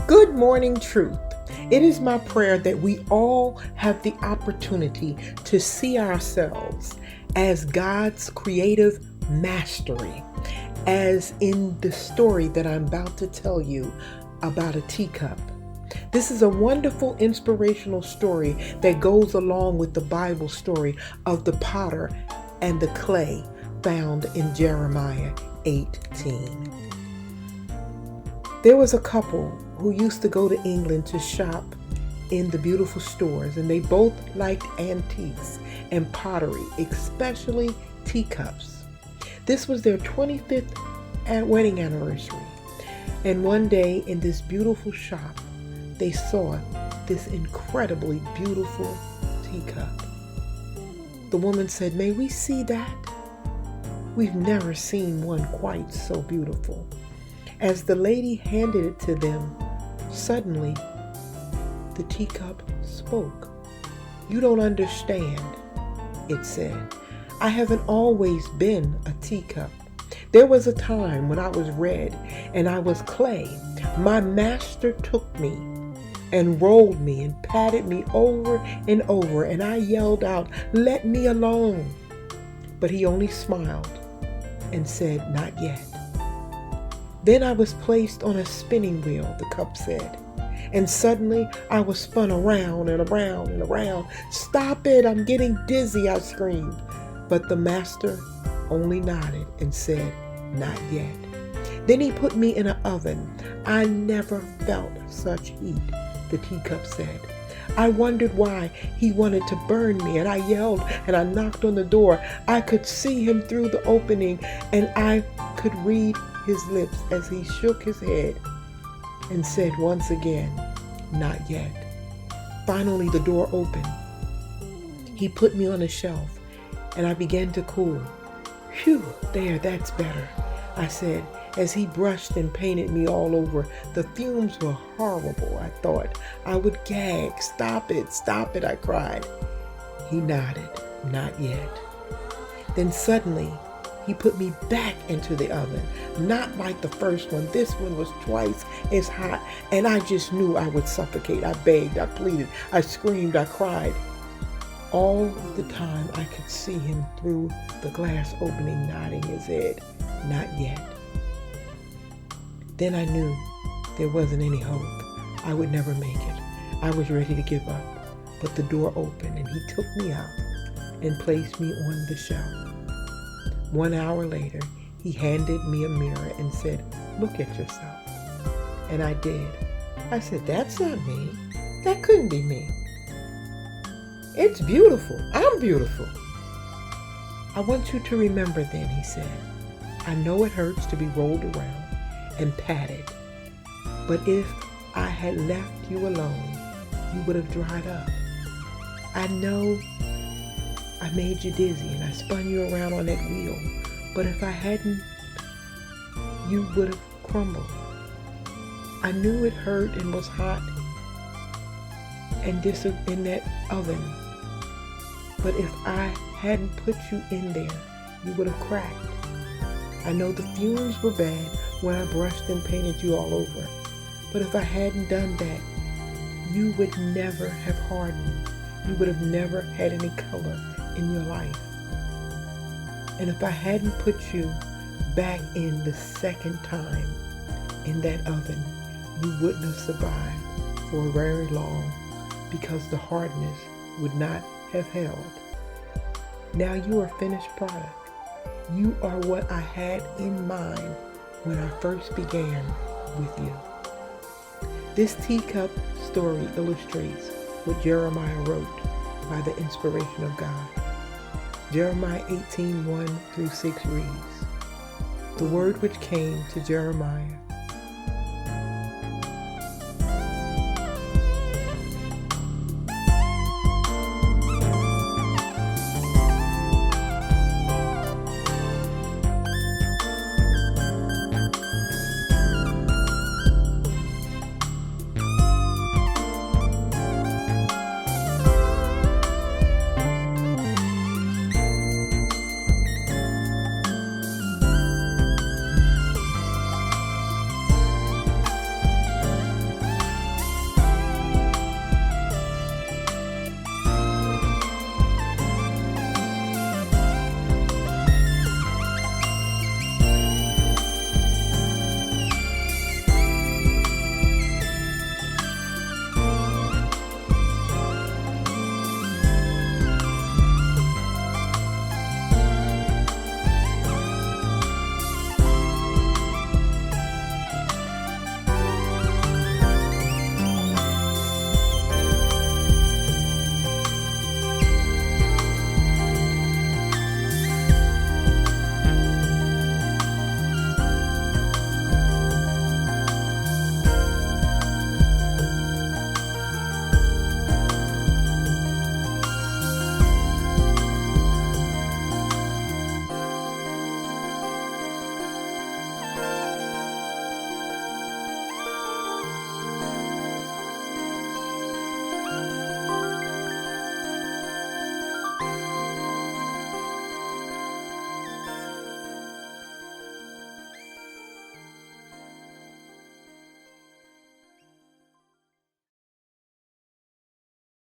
Good morning, truth. It is my prayer that we all have the opportunity to see ourselves as God's creative mastery, as in the story that I'm about to tell you about a teacup. This is a wonderful inspirational story that goes along with the Bible story of the potter and the clay found in Jeremiah 18. There was a couple who used to go to England to shop in the beautiful stores, and they both liked antiques and pottery, especially teacups. This was their 25th wedding anniversary, and one day in this beautiful shop, they saw this incredibly beautiful teacup. The woman said, "May we see that? We've never seen one quite so beautiful." As the lady handed it to them, suddenly the teacup spoke. "You don't understand," it said. "I haven't always been a teacup. There was a time when I was red and I was clay. My master took me and rolled me and patted me over and over, and I yelled out, 'Let me alone.' But he only smiled and said, 'Not yet.' Then I was placed on a spinning wheel," the cup said, "and suddenly I was spun around and around and around. 'Stop it, I'm getting dizzy,' I screamed. But the master only nodded and said, 'Not yet.' Then he put me in an oven. I never felt such heat," the teacup said. "I wondered why he wanted to burn me, and I yelled and I knocked on the door. I could see him through the opening, and I could read his lips as he shook his head and said once again, 'Not yet.' Finally, the door opened. He put me on a shelf, and I began to cool. 'Phew, there, that's better,' I said, as he brushed and painted me all over. The fumes were horrible. I thought I would gag. 'Stop it,' I cried. He nodded, 'Not yet.' Then suddenly, he put me back into the oven, not like the first one. This one was twice as hot, and I just knew I would suffocate. I begged, I pleaded, I screamed, I cried. All the time I could see him through the glass opening, nodding his head, 'Not yet.' Then I knew there wasn't any hope. I would never make it. I was ready to give up, but the door opened and he took me out and placed me on the shelf. 1 hour later, he handed me a mirror and said, 'Look at yourself.' And I did. I said, 'That's not me. That couldn't be me. It's beautiful. I'm beautiful.' 'I want you to remember then,' he said. 'I know it hurts to be rolled around and patted, but if I had left you alone, you would have dried up. I know I made you dizzy and I spun you around on that wheel, but if I hadn't, you would have crumbled. I knew it hurt and was hot and in that oven, but if I hadn't put you in there, you would have cracked. I know the fumes were bad when I brushed and painted you all over, but if I hadn't done that, you would never have hardened. You would have never had any color in your life. And if I hadn't put you back in the second time in that oven, you wouldn't have survived for very long, because the hardness would not have held. Now you are a finished product. You are what I had in mind when I first began with you." This teacup story illustrates what Jeremiah wrote by the inspiration of God. Jeremiah 18:1-6 reads, "The word which came to Jeremiah